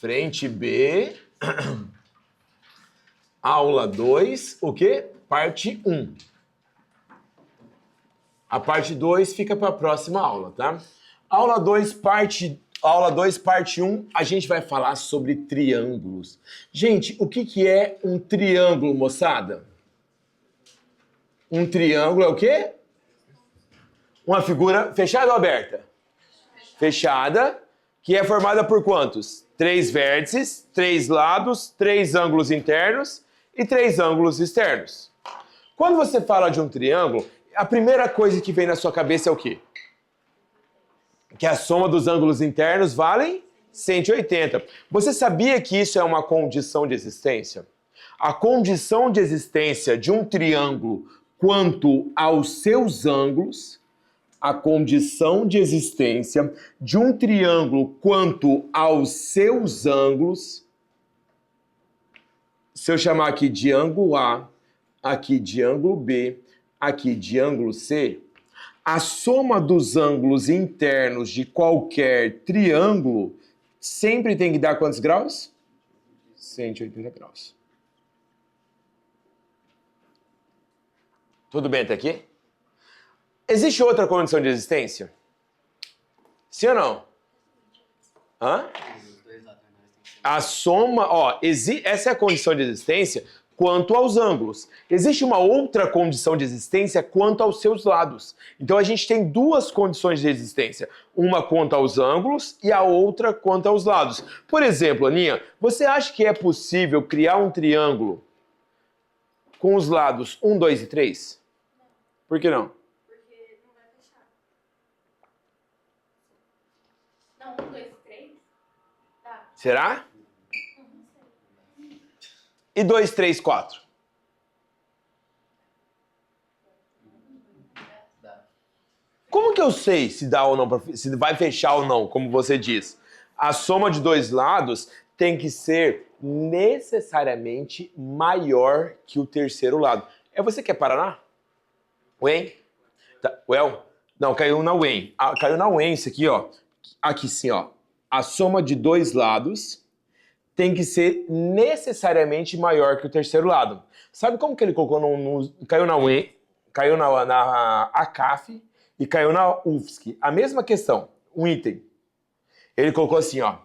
Frente B, aula 2, o quê? Parte 1. A parte 2 fica para a próxima aula, tá? Aula 2, parte 1, a gente vai falar sobre triângulos. Gente, o que é um triângulo, moçada? Um triângulo é o quê? Uma figura fechada ou aberta? Fechada, que é formada por quantos? 3 vértices, 3 lados, 3 ângulos internos e 3 ângulos externos. Quando você fala de um triângulo, a primeira coisa que vem na sua cabeça é o quê? Que a soma dos ângulos internos vale 180. Você sabia que isso é uma condição de existência? A condição de existência de um triângulo quanto aos seus ângulos, a condição de existência de um triângulo quanto aos seus ângulos, se eu chamar aqui de ângulo A, aqui de ângulo B, aqui de ângulo C, a soma dos ângulos internos de qualquer triângulo sempre tem que dar quantos graus? 180 graus. Tudo bem até aqui? Existe outra condição de existência? Sim ou não? Hã? A soma, ó, essa é a condição de existência quanto aos ângulos. Existe uma outra condição de existência quanto aos seus lados. Então a gente tem duas condições de existência. Uma quanto aos ângulos e a outra quanto aos lados. Por exemplo, Aninha, você acha que é possível criar um triângulo com os lados 1, 2 e 3? Por que não? Porque não vai fechar. Não, 1, 2 e 3? Dá. Será? Não sei. E 2, 3, 4? Como que eu sei se dá ou não, se vai fechar ou não, como você diz? A soma de dois lados tem que ser necessariamente maior que o terceiro lado. É você que é Paraná? UEM? Tá, well? Não, caiu na UEM. Caiu na UEM isso aqui, ó. Aqui sim, ó. A soma de dois lados tem que ser necessariamente maior que o terceiro lado. Sabe como que ele colocou caiu na UEM, caiu na ACAF e caiu na UFSC? A mesma questão, um item. Ele colocou assim, ó.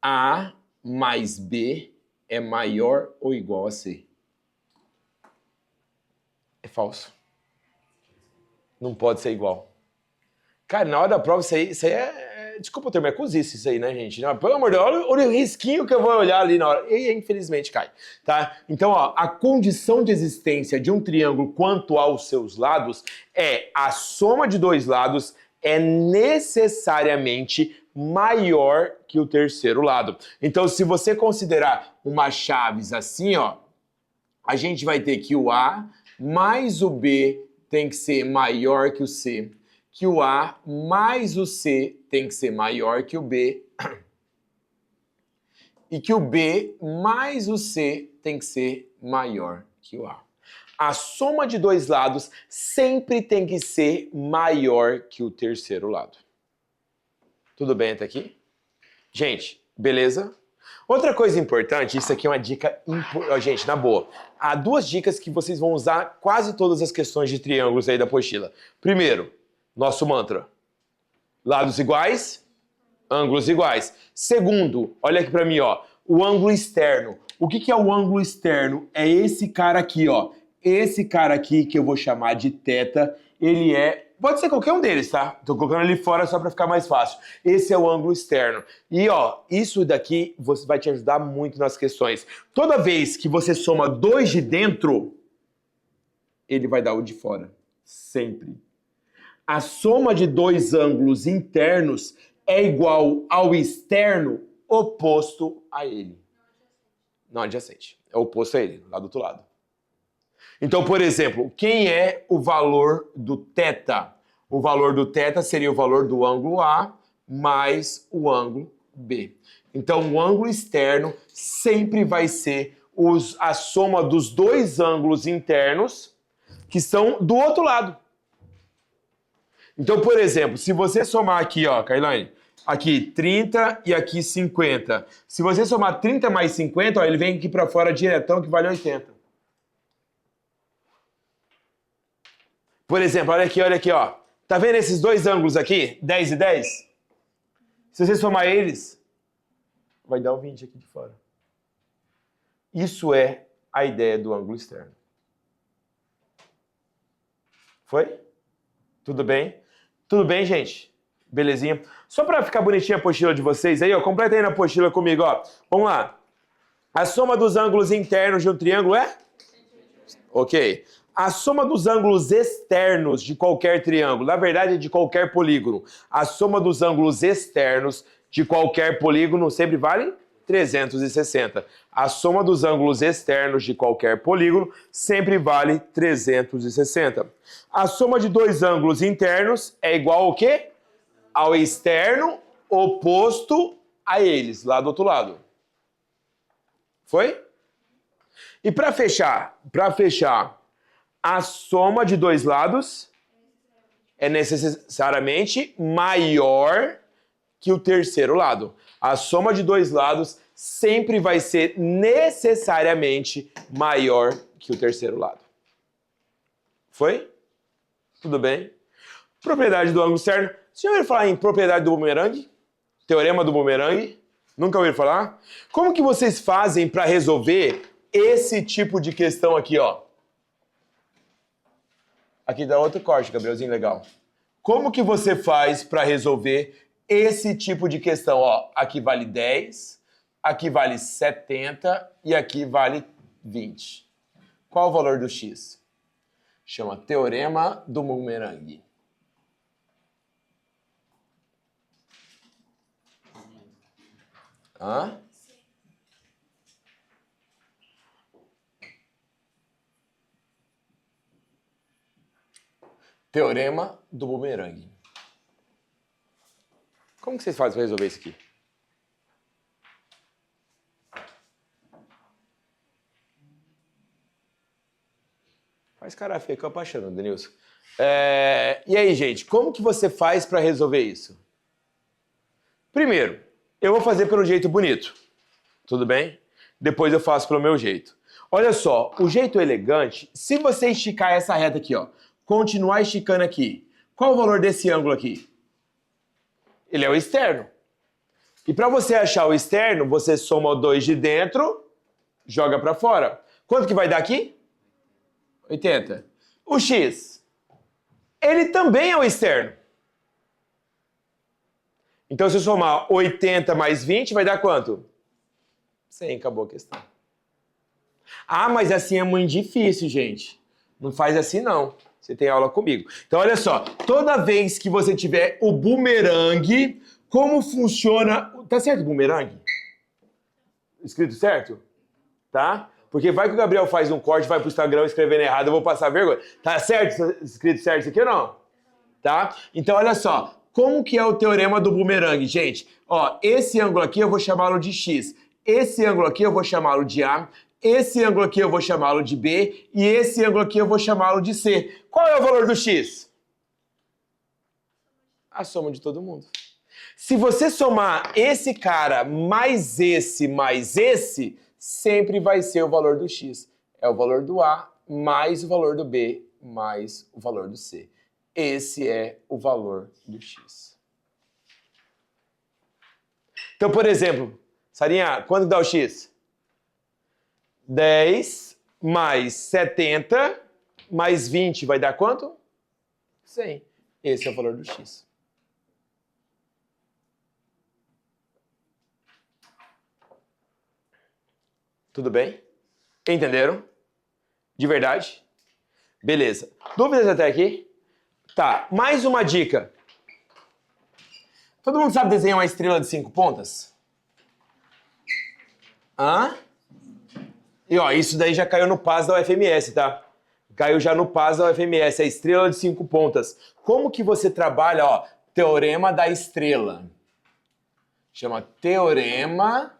A mais B é maior ou igual a C. É falso. Não pode ser igual. Cara, na hora da prova, isso aí é... Desculpa o termo, é cozice isso aí, né, gente? Não, pelo amor de Deus, olha o risquinho que eu vou olhar ali na hora. E infelizmente cai, tá? Então, ó, a condição de existência de um triângulo quanto aos seus lados é a soma de dois lados é necessariamente maior que o terceiro lado. Então, se você considerar uma chaves assim, ó, a gente vai ter que o A mais o B tem que ser maior que o C, que o A mais o C tem que ser maior que o B, e que o B mais o C tem que ser maior que o A. A soma de dois lados sempre tem que ser maior que o terceiro lado. Tudo bem até aqui? Gente, beleza? Outra coisa importante, isso aqui é uma dica importante, gente, na boa. Há duas dicas que vocês vão usar quase todas as questões de triângulos aí da apostila. Primeiro, nosso mantra. Lados iguais, ângulos iguais. Segundo, olha aqui pra mim, ó. O ângulo externo. O que é o ângulo externo? É esse cara aqui, ó. Esse cara aqui, que eu vou chamar de θ, ele é... Pode ser qualquer um deles, tá? Tô colocando ele fora só para ficar mais fácil. Esse é o ângulo externo. E, ó, isso daqui vai te ajudar muito nas questões. Toda vez que você soma dois de dentro, ele vai dar o de fora. Sempre. A soma de dois ângulos internos é igual ao externo oposto a ele. Não adjacente. É oposto a ele, lá do outro lado. Então, por exemplo, quem é o valor do θ? O valor do θ seria o valor do ângulo A mais o ângulo B. Então, o ângulo externo sempre vai ser a soma dos dois ângulos internos que estão do outro lado. Então, por exemplo, se você somar aqui, ó, Kailane, Aqui 30 e aqui 50. Se você somar 30 mais 50, ó, ele vem aqui para fora diretão que vale 80. Por exemplo, olha aqui, ó. Tá vendo esses dois ângulos aqui? 10 e 10? Se você somar eles, vai dar o 20 aqui de fora. Isso é a ideia do ângulo externo. Foi? Tudo bem? Tudo bem, gente? Belezinha? Só para ficar bonitinha a apostila de vocês aí, ó, completa aí na apostila comigo, ó. Vamos lá. A soma dos ângulos internos de um triângulo é? Ok. A soma dos ângulos externos de qualquer triângulo, na verdade, de qualquer polígono. A soma dos ângulos externos de qualquer polígono sempre vale 360. A soma dos ângulos externos de qualquer polígono sempre vale 360. A soma de dois ângulos internos é igual ao quê? Ao externo oposto a eles, lá do outro lado. Foi? E para fechar, a soma de dois lados é necessariamente maior que o terceiro lado. A soma de dois lados sempre vai ser necessariamente maior que o terceiro lado. Foi? Tudo bem? Propriedade do ângulo externo. Você já ouviu falar em propriedade do bumerangue? Teorema do bumerangue? Nunca ouviram falar? Como que vocês fazem para resolver esse tipo de questão aqui, ó? Aqui dá outro corte, Gabrielzinho, legal. Como que você faz para resolver esse tipo de questão? Ó, aqui vale 10, aqui vale 70 e aqui vale 20. Qual o valor do x? Chama Teorema do bumerangue. Hã? Teorema do bumerangue. Como que vocês fazem para resolver isso aqui? Faz cara feia que eu apaixono, Denilson. E aí, gente, como que você faz para resolver isso? Primeiro, eu vou fazer pelo jeito bonito. Tudo bem? Depois eu faço pelo meu jeito. Olha só, o jeito elegante, se você esticar essa reta aqui, ó, continuar esticando aqui, qual o valor desse ângulo aqui? Ele é o externo. E para você achar o externo, você soma o 2 de dentro, joga para fora. Quanto que vai dar aqui? 80. O x, ele também é o externo. Então, se eu somar 80 mais 20, vai dar quanto? 100, acabou a questão. Ah, mas assim é muito difícil, gente. Não faz assim, não. Você tem aula comigo. Então, olha só. Toda vez que você tiver o bumerangue, como funciona... Tá certo o bumerangue? Escrito certo? Tá? Porque vai que o Gabriel faz um corte, vai pro Instagram escrevendo errado, eu vou passar vergonha. Tá certo? Escrito certo isso aqui ou não? Tá? Então, olha só. Como que é o teorema do bumerangue, gente? Ó, esse ângulo aqui eu vou chamá-lo de x. Esse ângulo aqui eu vou chamá-lo de a. Esse ângulo aqui eu vou chamá-lo de b. E esse ângulo aqui eu vou chamá-lo de c. Qual é o valor do x? A soma de todo mundo. Se você somar esse cara mais esse, sempre vai ser o valor do x. É o valor do a mais o valor do b mais o valor do c. Esse é o valor do x. Então, por exemplo, Sarinha, quanto dá o x? 10 mais 70 mais 20 vai dar quanto? 100. Esse é o valor do x. Tudo bem? Entenderam? De verdade? Beleza. Dúvidas até aqui? Tá, mais uma dica. Todo mundo sabe desenhar uma estrela de 5 pontas? Hã? E ó, isso daí já caiu no PAS da UFMS, tá? Caiu já no PAS da UFMS, a estrela de 5 pontas. Como que você trabalha, ó, teorema da estrela? Chama teorema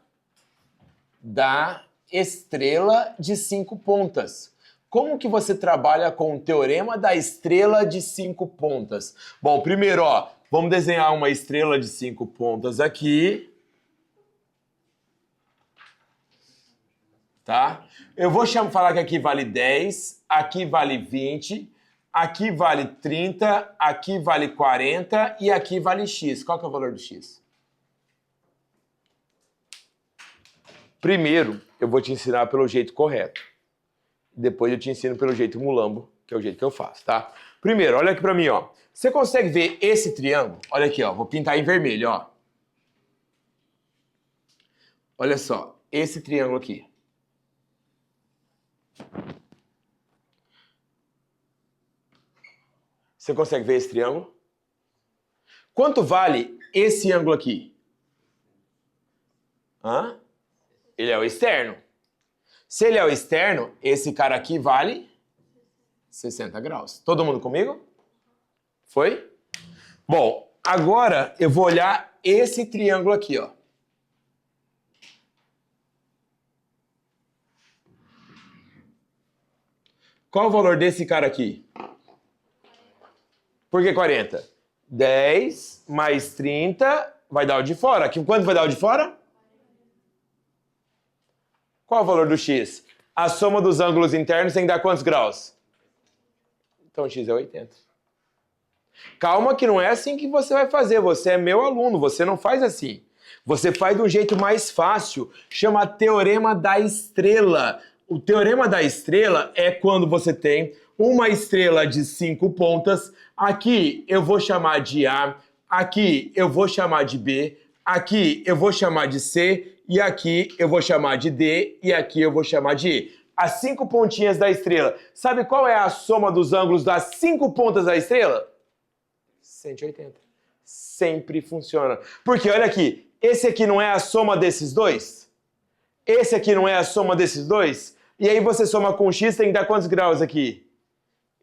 da estrela de 5 pontas. Como que você trabalha com o teorema da estrela de 5 pontas? Bom, primeiro, ó, Vamos desenhar uma estrela de 5 pontas aqui. Tá? Eu vou falar que aqui vale 10, aqui vale 20, aqui vale 30, aqui vale 40 e aqui vale x. Qual que é o valor do x? Primeiro, eu vou te ensinar pelo jeito correto. Depois eu te ensino pelo jeito mulambo, que é o jeito que eu faço, tá? Primeiro, olha aqui pra mim, ó. Você consegue ver esse triângulo? Olha aqui, ó. Vou pintar em vermelho, ó. Olha só, esse triângulo aqui. Você consegue ver esse triângulo? Quanto vale esse ângulo aqui? Hã? Ele é o externo. Se ele é o externo, esse cara aqui vale 60 graus. Todo mundo comigo? Foi? Bom, agora eu vou olhar esse triângulo aqui, ó. Qual o valor desse cara aqui? Por que 40? 10 mais 30 vai dar o de fora. Aqui, quanto vai dar o de fora? Qual o valor do x? A soma dos ângulos internos tem que dar quantos graus? Então x é 80. Calma que não é assim que você vai fazer. Você é meu aluno, você não faz assim. Você faz de um jeito mais fácil. Chama Teorema da Estrela. O Teorema da Estrela é quando você tem uma estrela de 5 pontas. Aqui eu vou chamar de A, aqui eu vou chamar de B, aqui eu vou chamar de C, e aqui eu vou chamar de D, e aqui eu vou chamar de E. As 5 pontinhas da estrela. Sabe qual é a soma dos ângulos das 5 pontas da estrela? 180. Sempre funciona. Porque olha aqui, esse aqui não é a soma desses dois? Esse aqui não é a soma desses dois? E aí você soma com x, tem que dar quantos graus aqui?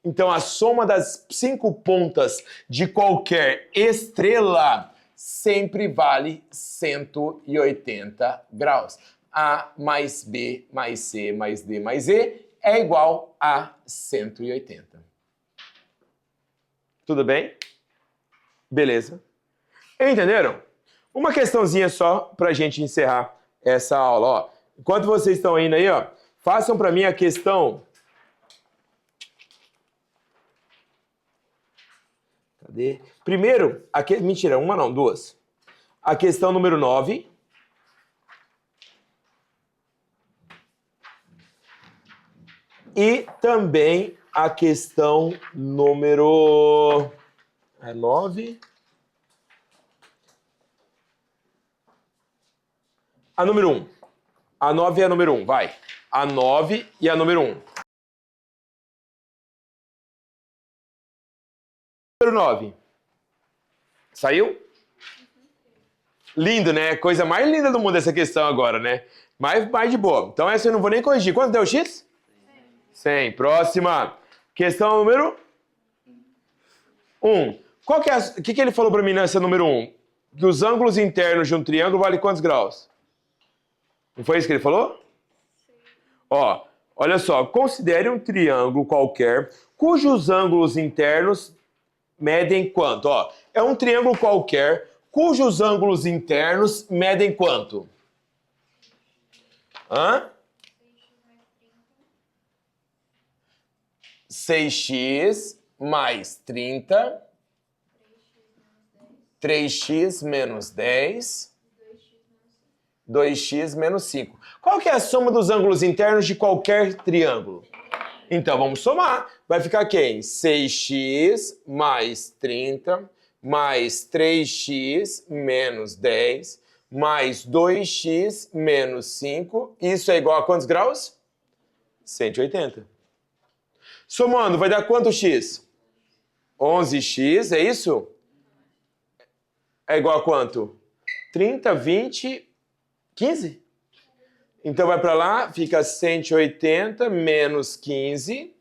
Então a soma das 5 pontas de qualquer estrela sempre vale 180 graus. A mais B mais C mais D mais E é igual a 180. Tudo bem? Beleza. Entenderam? Uma questãozinha só para a gente encerrar essa aula. Ó, enquanto vocês estão indo aí, ó, façam para mim a questão... Cadê? Primeiro, mentira, uma não, duas. A questão número 9. E também a questão número 9. A número 1. A 9 é a número 1, vai. A 9 e a número 1. Número 9. Saiu? Lindo, né? Coisa mais linda do mundo essa questão agora, né? Mais de boa. Então essa eu não vou nem corrigir. Quanto deu x? 100. Próxima. Questão número 1. Qual que é o que ele falou para mim nessa número 1? Que os ângulos internos de um triângulo valem quantos graus? Não foi isso que ele falou? Ó, olha só. Considere um triângulo qualquer cujos ângulos internos medem quanto? Ó, é um triângulo qualquer cujos ângulos internos medem quanto? Hã? 6x mais 30, 3x menos 10, 2x menos 5. Qual que é a soma dos ângulos internos de qualquer triângulo? Então, vamos somar. Vai ficar quem? 6x mais 30, mais 3x menos 10, mais 2x menos 5. Isso é igual a quantos graus? 180. Somando, vai dar quanto x? 11x, é isso? É igual a quanto? 30, 20, 15? Então vai para lá, fica 180 menos 15.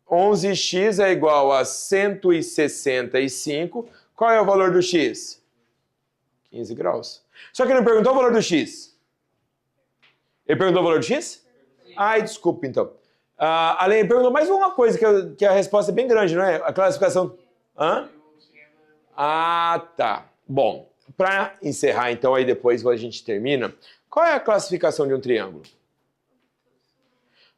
11x é igual a 165. Qual é o valor do x? 15 graus. Só que ele não perguntou o valor do x. Ele perguntou o valor do x? Ai, desculpa então. Além, perguntou mais uma coisa, que a resposta é bem grande, não é? A classificação... Hã? Ah, tá. Bom, para encerrar então, aí depois a gente termina. Qual é a classificação de um triângulo?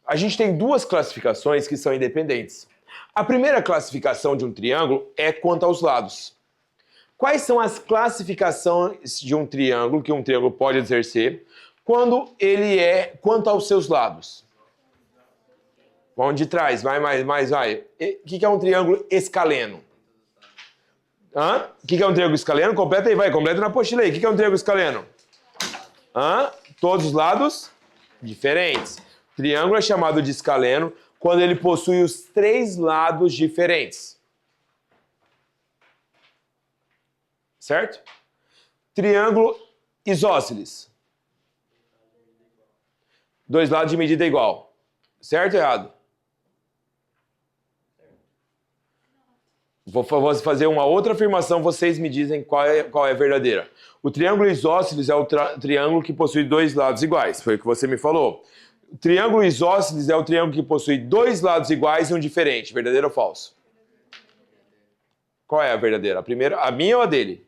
A gente tem duas classificações que são independentes. A primeira classificação de um triângulo é quanto aos lados. Quais são as classificações de um triângulo que um triângulo pode exercer quando ele é quanto aos seus lados? Vamos de trás, vai, vai. O que é um triângulo escaleno? Hã? O que é um triângulo escaleno? Completa aí, vai, completa na apostila aí. O que é um triângulo escaleno? Hã? Todos os lados diferentes. Triângulo é chamado de escaleno quando ele possui os três lados diferentes. Certo? Triângulo isósceles. Dois lados de medida igual. Certo ou errado? Vou fazer uma outra afirmação, vocês me dizem qual é a verdadeira. O triângulo isósceles é o triângulo que possui dois lados iguais, foi o que você me falou. O triângulo isósceles é o triângulo que possui dois lados iguais e um diferente, verdadeiro ou falso? Qual é a verdadeira? A primeira, a minha ou a dele?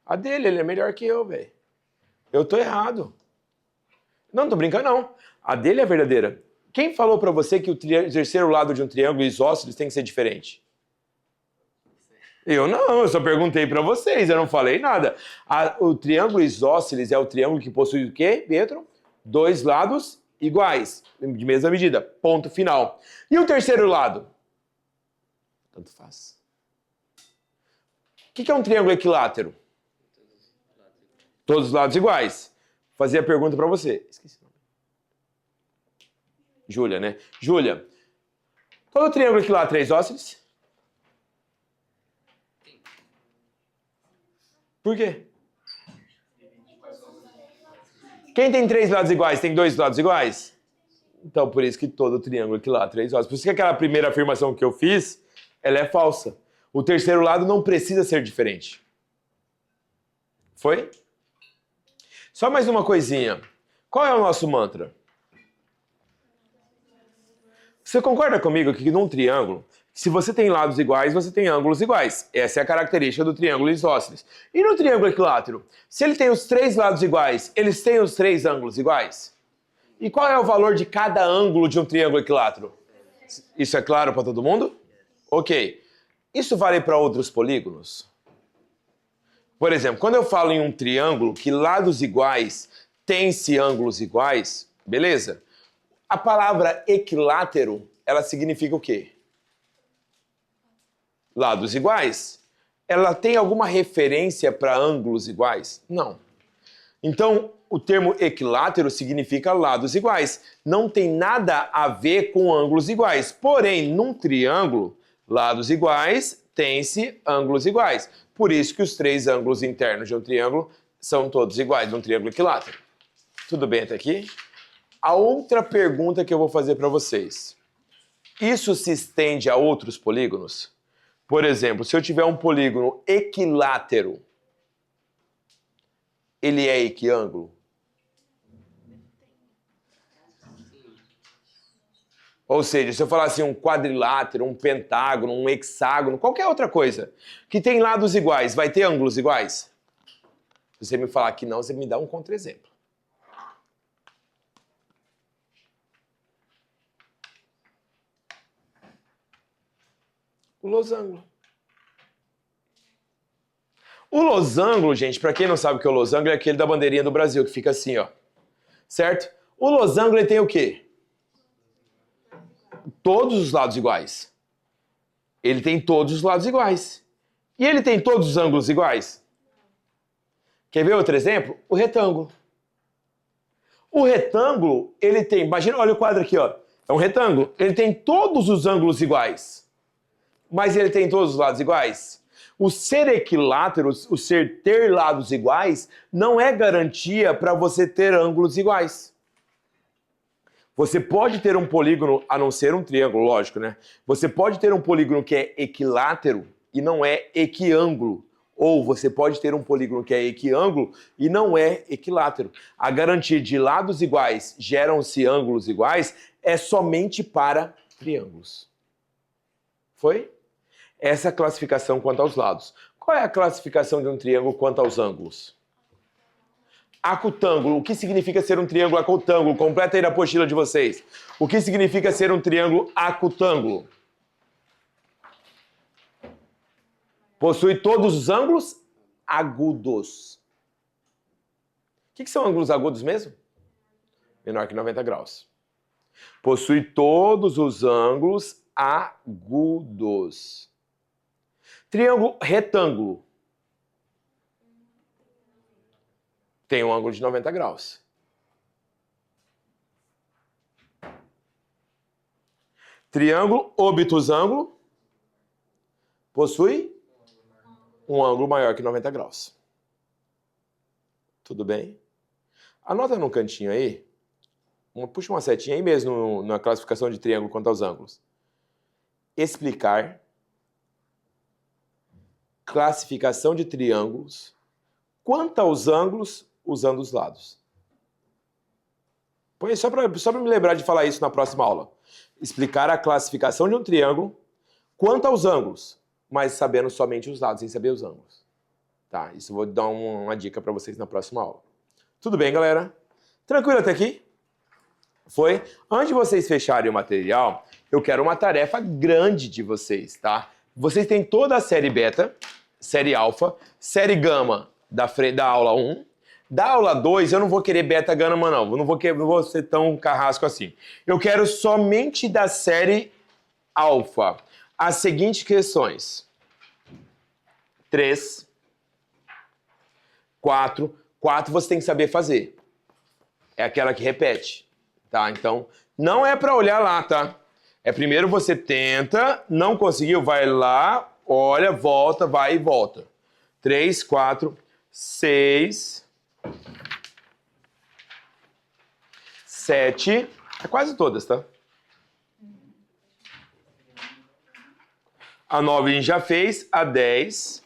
A dele, ele é melhor que eu, velho. Eu tô errado. Não tô brincando, não. A dele é a verdadeira. Quem falou pra você que o terceiro lado de um triângulo isósceles tem que ser diferente? Eu não, eu só perguntei pra vocês, eu não falei nada. O triângulo isósceles é o triângulo que possui o quê, Pedro? Dois lados iguais, de mesma medida. Ponto final. E o terceiro lado? Tanto faz. O que é um triângulo equilátero? Todos os lados iguais. Vou fazer a pergunta pra você. Esqueci o nome. Júlia, né? Júlia, todo triângulo equilátero é isósceles? Por quê? Quem tem três lados iguais tem dois lados iguais? Então, por isso que todo triângulo equilátero é isósceles. Por isso que aquela primeira afirmação que eu fiz, ela é falsa. O terceiro lado não precisa ser diferente. Foi? Só mais uma coisinha. Qual é o nosso mantra? Você concorda comigo que num triângulo, se você tem lados iguais, você tem ângulos iguais. Essa é a característica do triângulo isósceles. E no triângulo equilátero? Se ele tem os três lados iguais, eles têm os três ângulos iguais? E qual é o valor de cada ângulo de um triângulo equilátero? Isso é claro para todo mundo? Ok. Isso vale para outros polígonos? Por exemplo, quando eu falo em um triângulo que lados iguais têm-se ângulos iguais, beleza? A palavra equilátero, ela significa o quê? Lados iguais. Ela tem alguma referência para ângulos iguais? Não. Então, o termo equilátero significa lados iguais. Não tem nada a ver com ângulos iguais. Porém, num triângulo, lados iguais têm-se ângulos iguais. Por isso que os três ângulos internos de um triângulo são todos iguais, num triângulo equilátero. Tudo bem até aqui? A outra pergunta que eu vou fazer para vocês. Isso se estende a outros polígonos? Por exemplo, se eu tiver um polígono equilátero, ele é equiângulo? Ou seja, se eu falar assim, um quadrilátero, um pentágono, um hexágono, qualquer outra coisa, que tem lados iguais, vai ter ângulos iguais? Se você me falar que não, você me dá um contra-exemplo. O losango. O losango, gente, para quem não sabe o que é o losango, é aquele da bandeirinha do Brasil, que fica assim, ó. Certo? O losango, ele tem o quê? Todos os lados iguais. Ele tem todos os lados iguais. E ele tem todos os ângulos iguais? Quer ver outro exemplo? O retângulo. O retângulo, ele tem... Imagina, olha o quadro aqui, ó. É um retângulo. Ele tem todos os ângulos iguais. Mas ele tem todos os lados iguais? O ser equilátero, o ser ter lados iguais, não é garantia para você ter ângulos iguais. Você pode ter um polígono, a não ser um triângulo, lógico, né? Você pode ter um polígono que é equilátero e não é equiângulo. Ou você pode ter um polígono que é equiângulo e não é equilátero. A garantia de lados iguais geram-se ângulos iguais é somente para triângulos. Foi? Essa é a classificação quanto aos lados. Qual é a classificação de um triângulo quanto aos ângulos? Acutângulo. O que significa ser um triângulo acutângulo? Completa aí na apostila de vocês. O que significa ser um triângulo acutângulo? Possui todos os ângulos agudos. O que são ângulos agudos mesmo? Menor que 90 graus. Possui todos os ângulos agudos. Triângulo retângulo. Tem um ângulo de 90 graus. Triângulo obtusângulo possui um ângulo maior que 90 graus. Tudo bem? Anota no cantinho aí. Puxa uma setinha aí mesmo na classificação de triângulo quanto aos ângulos. Explicar. Classificação de triângulos quanto aos ângulos usando os lados. Põe só para me lembrar de falar isso na próxima aula. Explicar a classificação de um triângulo quanto aos ângulos, mas sabendo somente os lados, sem saber os ângulos. Tá? Isso eu vou dar uma dica para vocês na próxima aula. Tudo bem, galera? Tranquilo até aqui? Foi? Antes de vocês fecharem o material, eu quero uma tarefa grande de vocês, tá? Vocês têm toda a série beta, série alfa, série gama da aula 1. Da aula 2, eu não vou querer beta gama, não. Eu não vou ser tão carrasco assim. Eu quero somente da série alfa as seguintes questões. 3, 4. 4 você tem que saber fazer. É aquela que repete, tá? Então, não é para olhar lá, tá? É primeiro você tenta, não conseguiu, vai lá, olha, volta, vai e volta. 3, 4, 6, 7, é quase todas, tá? A 9 a gente já fez, a 10,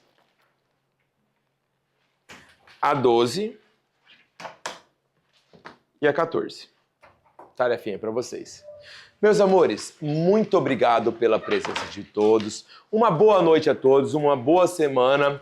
a 12 e a 14. Tarefinha para vocês. Meus amores, muito obrigado pela presença de todos. Uma boa noite a todos, uma boa semana.